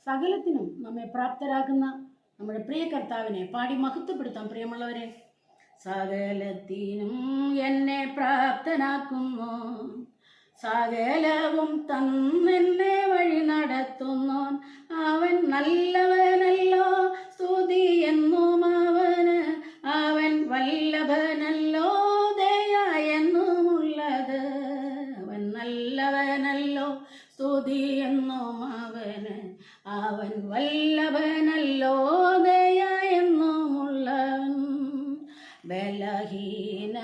സകലത്തിനും നമ്മെ പ്രാപ്തരാക്കുന്ന നമ്മുടെ പ്രിയ കർത്താവിനെ പാടി മഹത്വപ്പെടുത്താം. പ്രിയമുള്ളവരെ, സകലത്തിനും എന്നെ പ്രാപ്തനാക്കുന്നു, സകലവും തന്നെന്നെ വഴി നടത്തുന്നോൻ, അവൻ നല്ലവനല്ലോ, സ്തുതി എന്നും അവന്, അവൻ വല്ലഭനല്ലോ, ദയ എന്നുമുള്ളത്, അവൻ നല്ലവനല്ലോ, സ്തുതി എന്നും അവന്, അവൻ വല്ലഭനല്ലോ, ദയ എന്നുമുള്ളവൻ. ബലഹീനതകളിൽ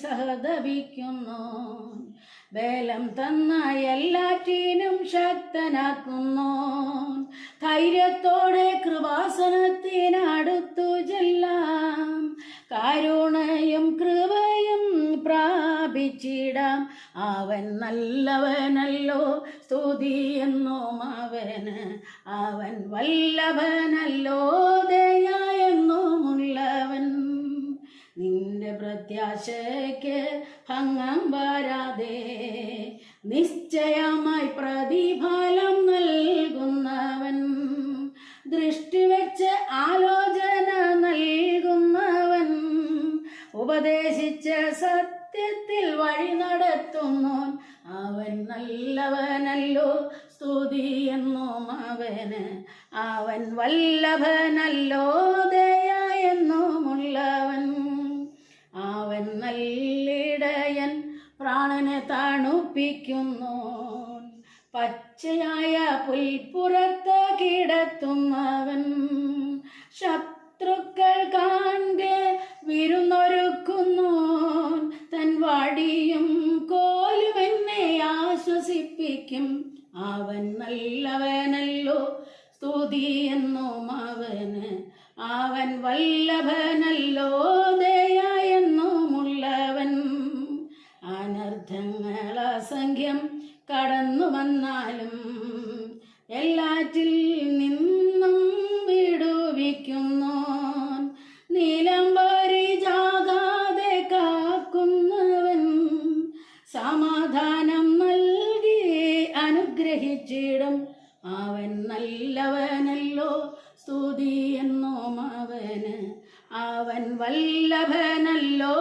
സഹതപിക്കുന്നു, ബലം തന്ന എല്ലാറ്റിനും ശക്തനാക്കുന്നു, ധൈര്യത്തോടെ കൃപാസനത്തിനടുത്തു ചെല്ലാം, കരുണയും കൃപയും പ്രാപിച്ചിടാം, അവൻ നല്ലവനല്ലോ, സ്തുതി എന്നും അവന്, അവൻ വല്ലഭനല്ലോ, ദയ എന്നുമുള്ളവൻ. നിന്റെ പ്രത്യാശയ്ക്ക് ഭംഗം വരാതെ നിശ്ചയമായി പ്രതിഫലം നൽകുന്നവൻ, ദൃഷ്ടി വെച്ച് ആലോചന നൽകുന്നവൻ, ഉപദേശിച്ച സത്യത്തിൽ വഴി നടത്തുന്നോൻ, അവൻ നല്ലവനല്ലോ, സ്തുതി എന്നും അവന്, അവൻ വല്ലഭനല്ലോ, ദയ എന്നുമുള്ളവൻ. അവൻ നല്ലിടയൻ, പ്രാണനെ തണുപ്പിക്കുന്നു, പച്ചയായ പുൽപ്പുറത്ത് കിടത്തുന്നവൻ, ശത്രുക്കൾ കാണെ വിരുന്നൊരുക്കുന്നു, തൻ വടിയും കോലും എന്നെ ആശ്വസിപ്പിക്കും, അവൻ നല്ലവനല്ലോ, സ്തുതി എന്നും അവന്, അവൻ വല്ലഭനല്ലോ, ദയ എന്നുമുള്ളവൻ. അനർത്ഥങ്ങൾ അസംഖ്യം കടന്നു വന്നാലും എല്ലാറ്റിൽ നിന്നും വിടുവിക്കുന്നോൻ, നീലംബരിജാകാതെ കാക്കുന്നവൻ, സമാധാനം നൽകി അനുഗ്രഹിച്ചിടും, അവൻ നല്ലവനല്ലോ, സ്തുതി എന്നും അവന്, അവൻ വല്ലഭനല്ലോ,